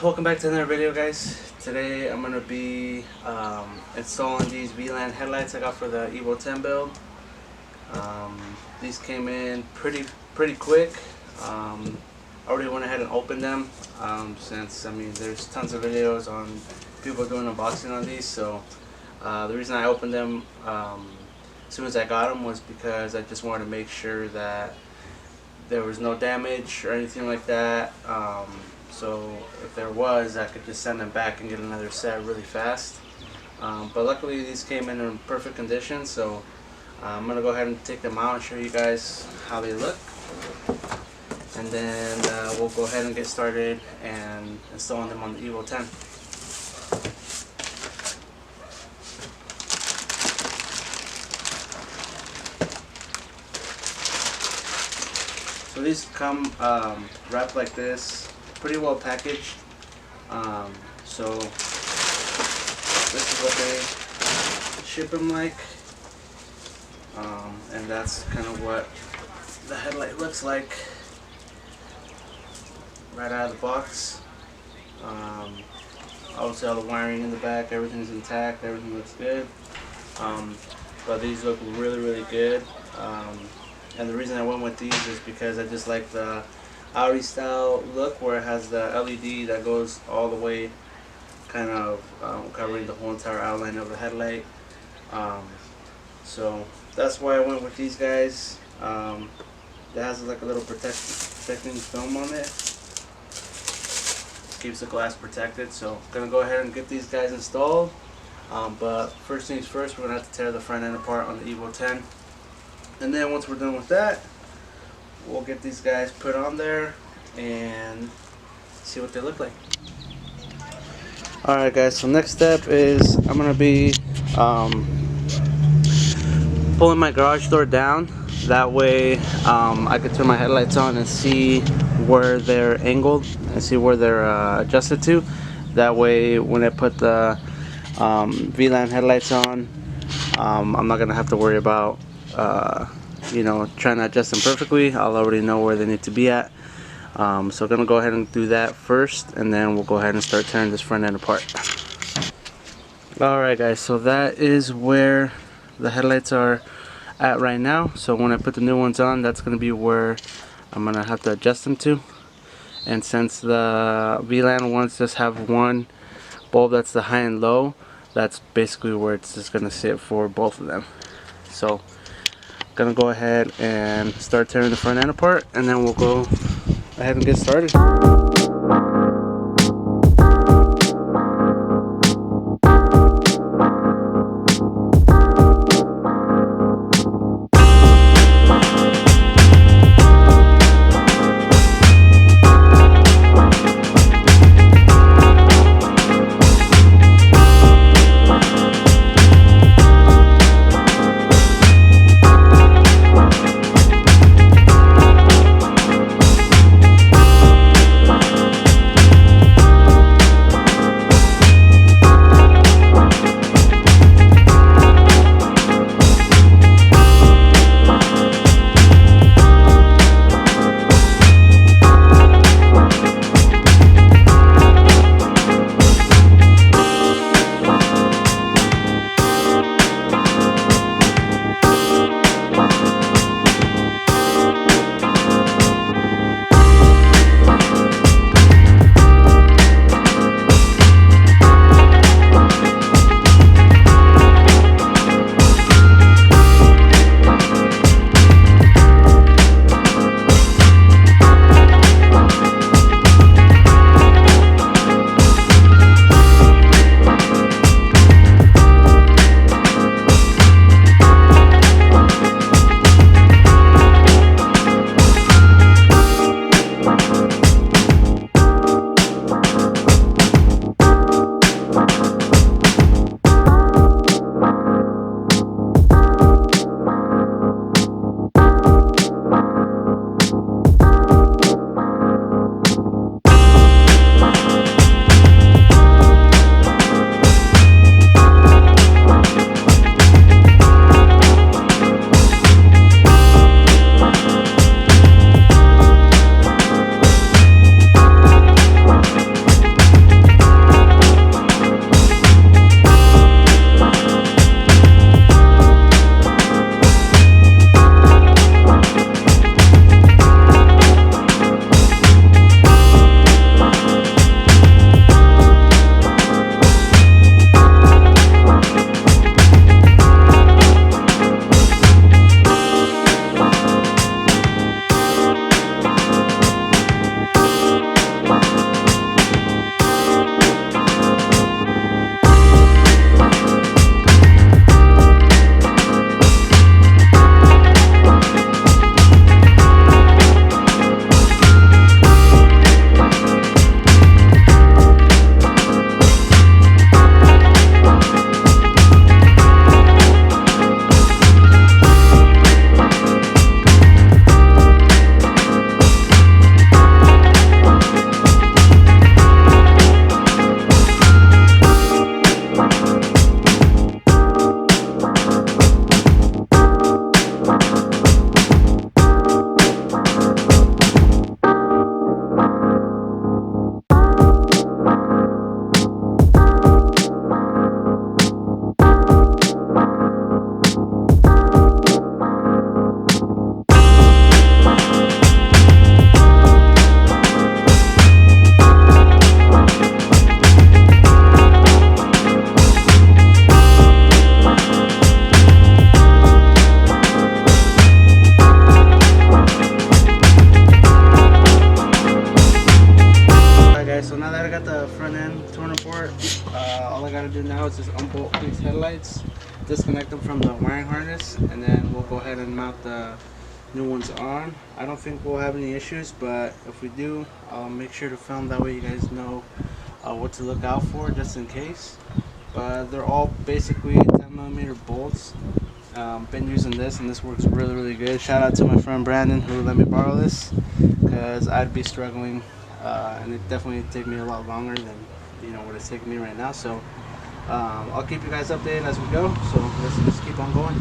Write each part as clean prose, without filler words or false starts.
Welcome back to another video, guys. Today I'm going to be installing these Vland headlights I got for the Evo 10 build. These came in pretty quick. I already went ahead and opened them since, there's tons of videos on people doing unboxing on these. So the reason I opened them as soon as I got them was because I just wanted to make sure that there was no damage or anything like that. So if there was, I could just send them back and get another set really fast. But luckily these came in perfect condition, so I'm going to go ahead and take them out and show you guys how they look. And then we'll go ahead and get started and installing them on the Evo 10. So these come wrapped like this, pretty well packaged. So this is what they ship them like, and that's kind of what the headlight looks like right out of the box. Obviously all the wiring in the back, everything's intact, everything looks good. But these look really good. And the reason I went with these is because I just like the Audi style look, where it has the LED that goes all the way, kind of covering the whole entire outline of the headlight. So that's why I went with these guys. It has like a little protecting film on it. Keeps the glass protected. So I'm gonna go ahead and get these guys installed. But first things first, we're gonna have to tear the front end apart on the Evo 10. And then once we're done with that, we'll get these guys put on there and see what they look like. Alright guys, so next step is I'm going to be pulling my garage door down. That way I can turn my headlights on and see where they're angled and see where they're adjusted to. That way when I put the Vland headlights on, I'm not going to have to worry about trying to adjust them perfectly. I'll already know where they need to be at. So I'm gonna go ahead and do that first, and then we'll go ahead and start tearing this front end apart. Alright guys, so that is where the headlights are at right now. So when I put the new ones on, that's gonna be where I'm gonna have to adjust them to. And since the Vland ones just have one bulb that's the high and low, that's basically where it's just gonna sit for both of them. So gonna go ahead and start tearing the front end apart, and then we'll go ahead and get started. the front end torn apart. All I gotta do now is just unbolt these headlights, disconnect them from the wiring harness, and then we'll go ahead and mount the new ones on. I don't think we'll have any issues, but if we do, I'll make sure to film, that way you guys know what to look out for, just in case. But they're all basically 10mm bolts. Been using this, and this works really good. Shout out to my friend Brandon who let me borrow this, because I'd be struggling, and it definitely take me a lot longer than what it's taking me right now. So I'll keep you guys updated as we go. So let's keep on going.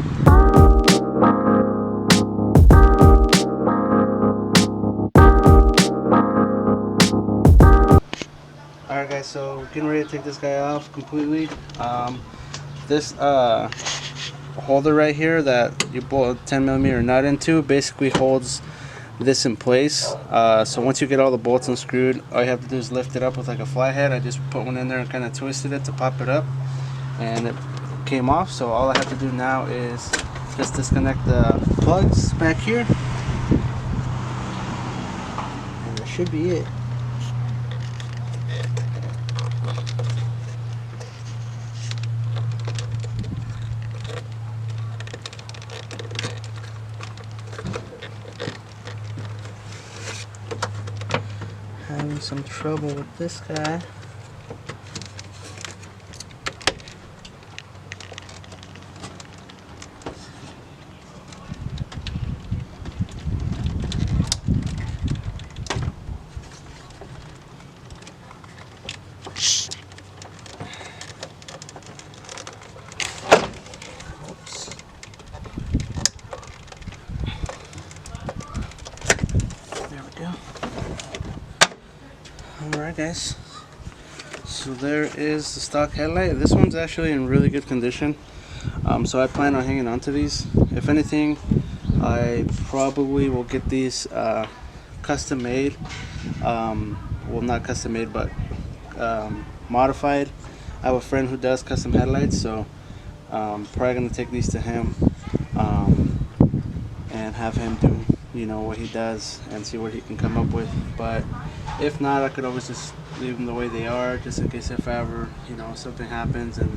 Alright guys, so getting ready to take this guy off completely. This holder right here that you bolt a 10mm nut into basically holds this in place. So once you get all the bolts unscrewed, all you have to do is lift it up with like a flathead. I just put one in there and kind of twisted it to pop it up, and it came off. So all I have to do now is just disconnect the plugs back here, and that should be it. Having some trouble with this guy. Oops. There we go. Alright guys, so there is the stock headlight. This one's actually in really good condition, so I plan on hanging on to these. If anything, I probably will get these custom made, well, not custom made, but modified. I have a friend who does custom headlights, so probably going to take these to him and have him do what he does and see what he can come up with. But if not, I could always just leave them the way they are, just in case if ever something happens and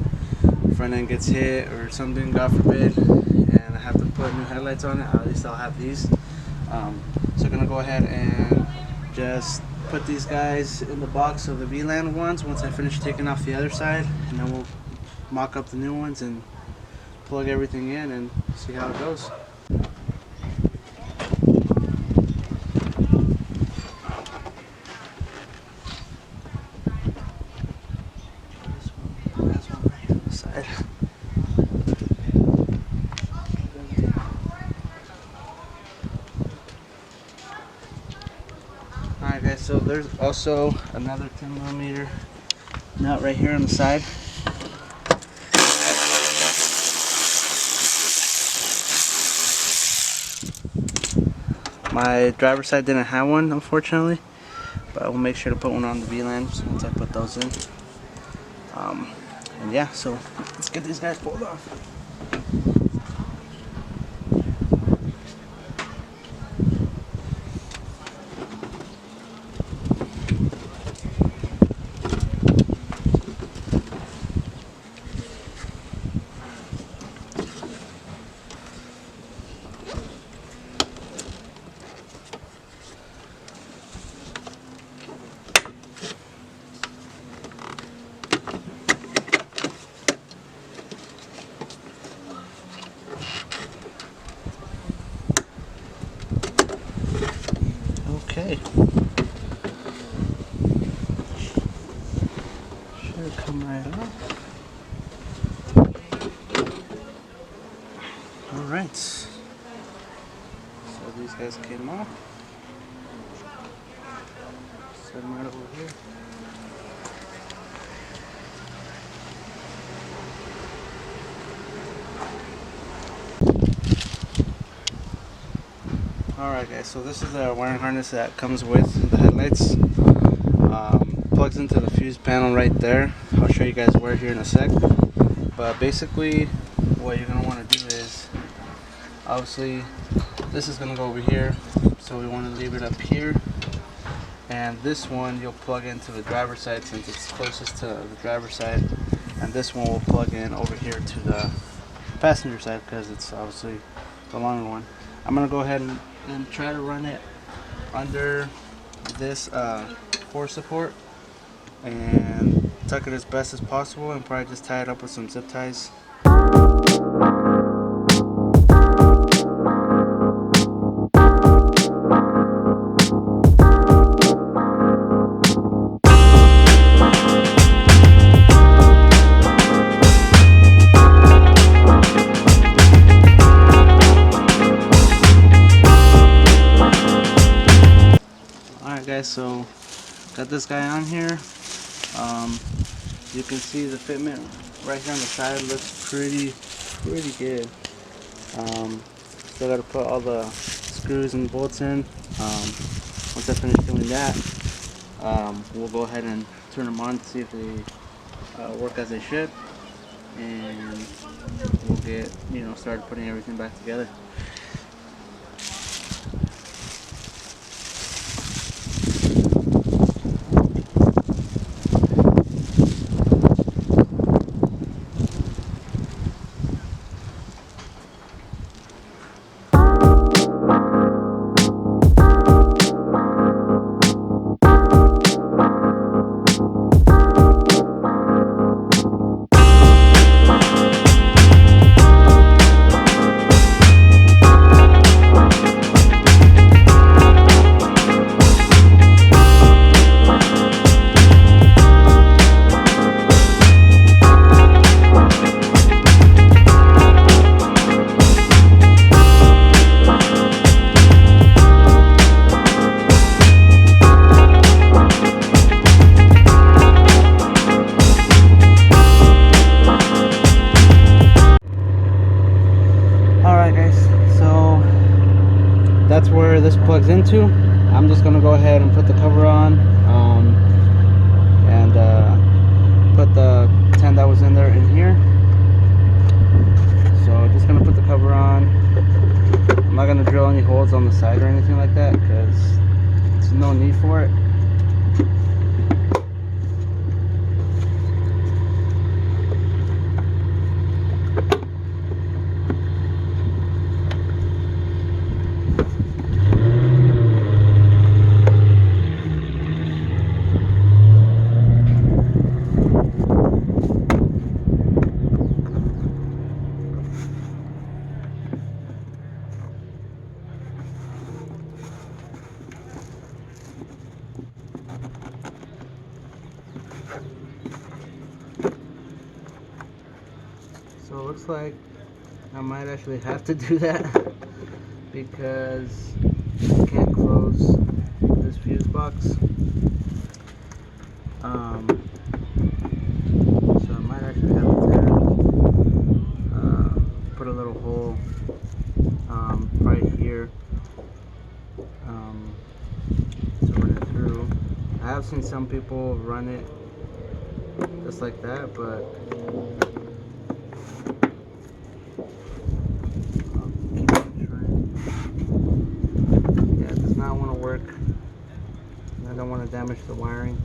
front end gets hit or something, God forbid, and I have to put new headlights on it. At least I'll have these. So I'm gonna go ahead and just put these guys in the box of the Vland ones once I finish taking off the other side, and then we'll mock up the new ones and plug everything in and see how it goes. Alright guys, so there's also another 10mm nut right here on the side. My driver's side didn't have one, unfortunately, but I will make sure to put one on the Vland once I put those in. And yeah, so let's get these guys pulled off. Okay. Should come right off. Alright. So these guys came off. Set them right over here. Alright guys, so this is the wiring harness that comes with the headlights. Plugs into the fuse panel right there. I'll show you guys where here in a sec. But basically what you're going to want to do is, obviously this is going to go over here, so we want to leave it up here. and this one you'll plug into the driver's side since it's closest to the driver's side, and this one will plug in over here to the passenger side because it's obviously the longer one. I'm gonna go ahead and try to run it under this core support and tuck it as best as possible, and probably just tie it up with some zip ties. Alright guys, so got this guy on here. You can see the fitment right here on the side looks pretty good. Still got to put all the screws and bolts in. Once I finish doing that, we'll go ahead and turn them on to see if they work as they should, and we'll get started putting everything back together. That's where this plugs into. I'm just gonna go ahead and put the cover on, and put the 10 that was in there in here. So just gonna put the cover on. I'm not gonna drill any holes on the side or anything like that because there's no need for it. So it looks like I might actually have to do that because I can't close this fuse box. So I might actually have to put a little hole right here to run it through. I have seen some people run it just like that, but I don't want to damage the wiring.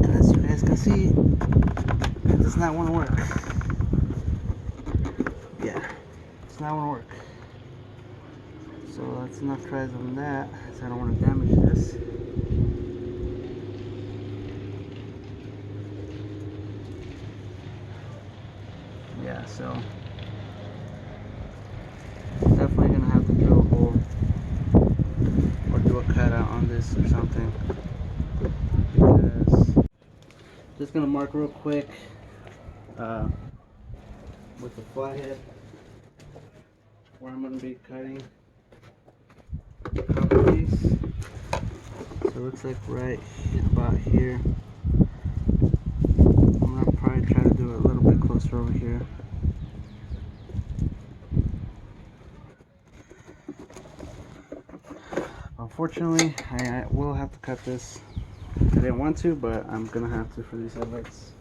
And as you guys can see, it does not want to work. Yeah, it's not want to work. So that's enough tries on that, so I don't want to damage this. Yeah, so definitely gonna have to drill a hole or do a cutout on this or something. Because just gonna mark real quick with the flathead where I'm gonna be cutting the copper piece. So it looks like right about here. I'm gonna probably try to do it a little bit closer over here. About unfortunately, I will have to cut this. I didn't want to, but I'm gonna have to for these headlights.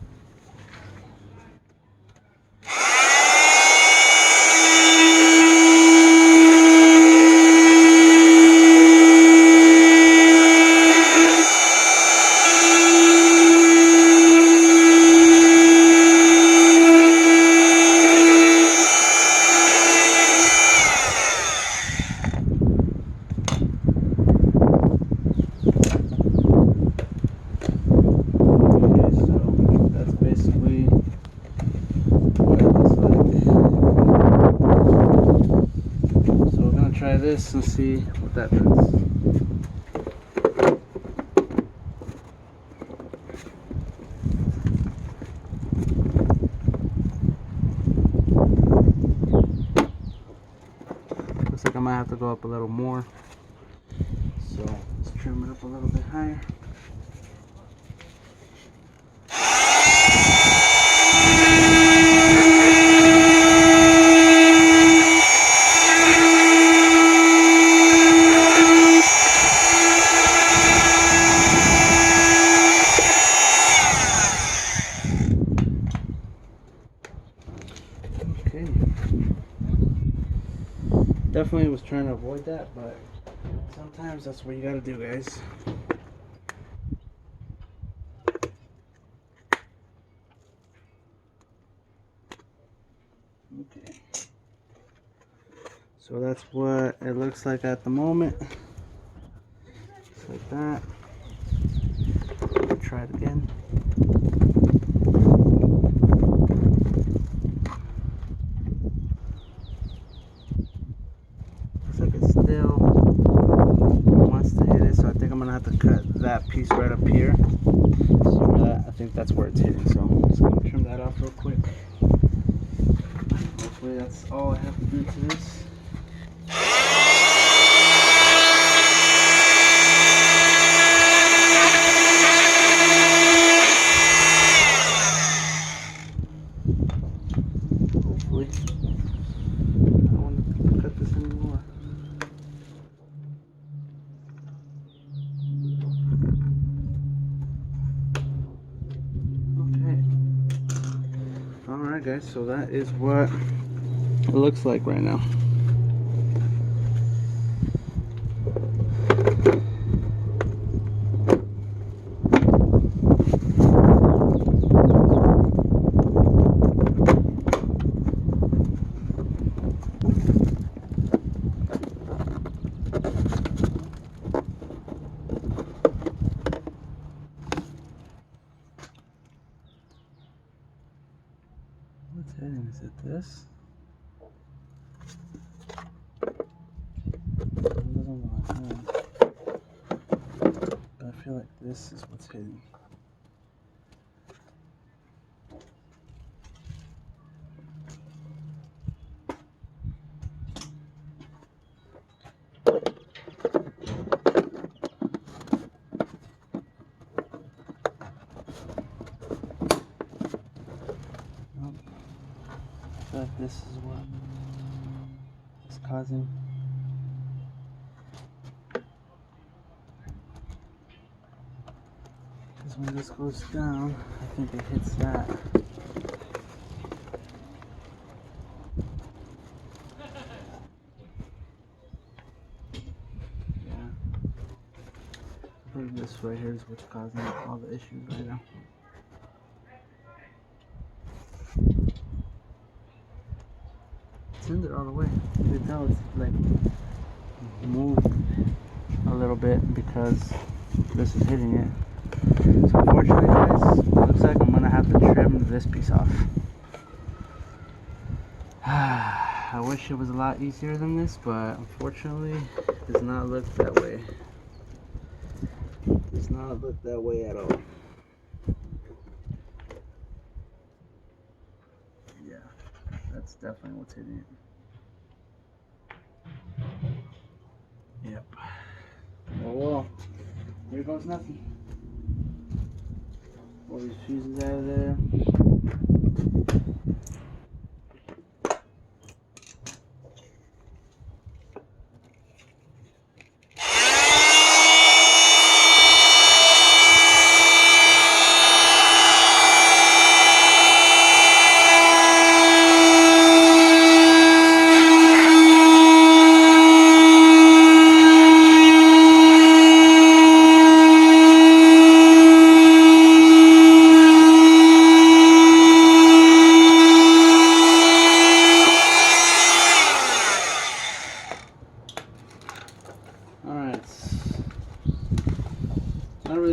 Try this and see what that does. Looks like I might have to go up a little more. So let's trim it up a little bit higher. Definitely was trying to avoid that, but sometimes that's what you gotta do, guys. Okay. So that's what it looks like at the moment. Just like that. Try it again. Still wants to hit it, so I think I'm gonna have to cut that piece right up here. So I think that's where it's hitting. So I'm just gonna trim that off real quick. Hopefully that's all I have to do to this. Hopefully I don't want to cut this anymore. Alright guys, so that is what it looks like right now. What's hitting? Is it this? It doesn't look like that. But I feel like this is what's hitting. I feel like this is what is causing. Because when this goes down, I think it hits that. Yeah. I think this right here is what's causing all the issues right now. It's in there all the way. You can tell it's like moved a little bit because this is hitting it. So unfortunately guys, it looks like I'm gonna have to trim this piece off. I wish it was a lot easier than this, but unfortunately it does not look that way. It does not look that way at all. Yeah, that's definitely what's hitting it. Yep. Oh well, here goes nothing. All these fuses out of there.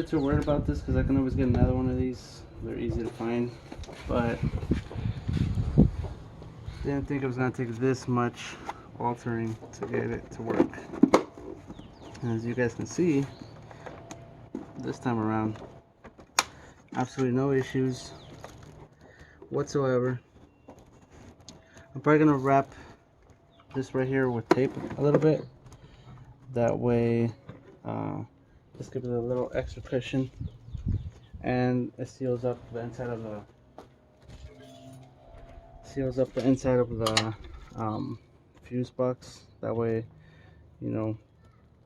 really too worried about this because I can always get another one of these. They're easy to find, but didn't think it was gonna take this much altering to get it to work. And as you guys can see, this time around, absolutely no issues whatsoever. I'm probably gonna wrap this right here with tape a little bit. That way, this gives it a little extra cushion, and it seals up the inside of the fuse box. That way, you know,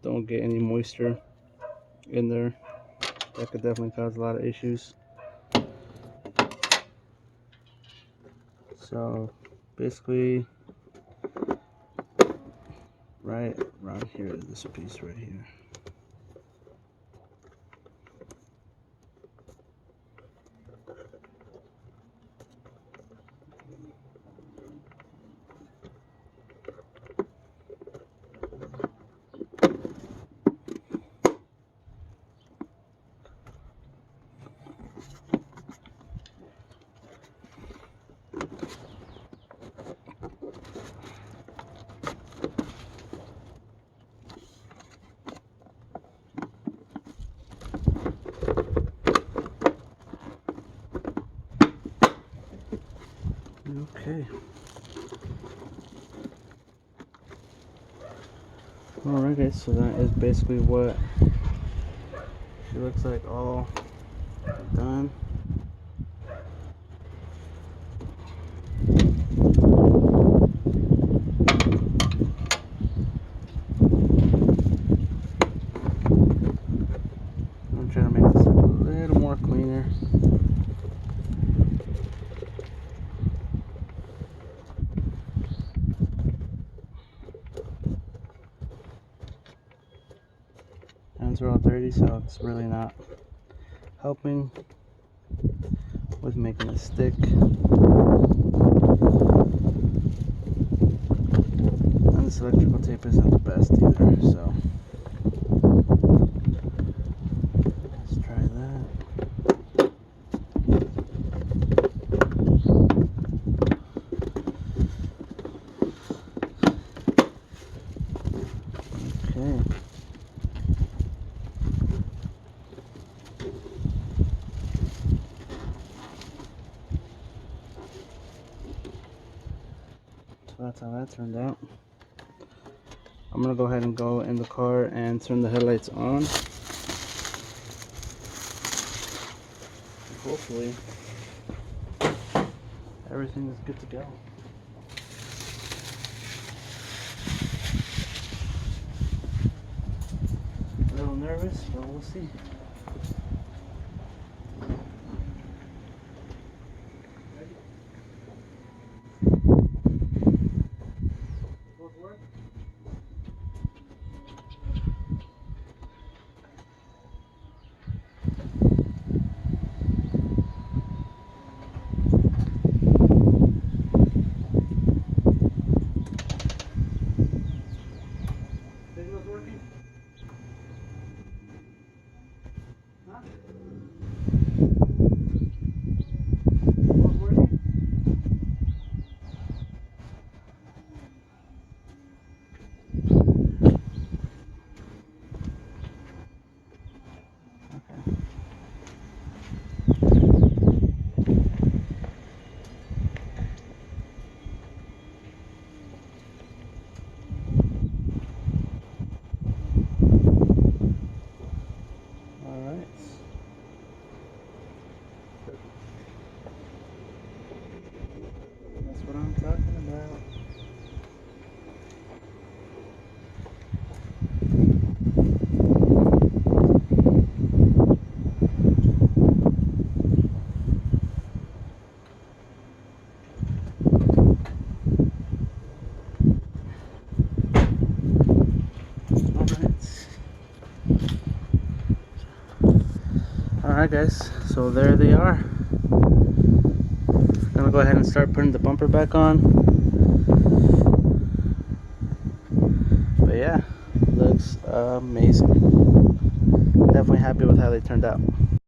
don't get any moisture in there. That could definitely cause a lot of issues. So basically, right around here is this piece right here. Okay. Alright guys, so that is basically what she looks like, all done. I'm trying to make this a little more cleaner. Hands are all dirty, so it's really not helping with making it stick. And this electrical tape isn't the best either, so let's try that. Okay. So that's how that turned out. I'm gonna go ahead and go in the car and turn the headlights on. Hopefully everything is good to go. A little nervous, but we'll see. That's what I'm talking about. Alright guys, so there they are. I'm gonna go ahead and start putting the bumper back on. But yeah, looks amazing. definitely happy with how they turned out.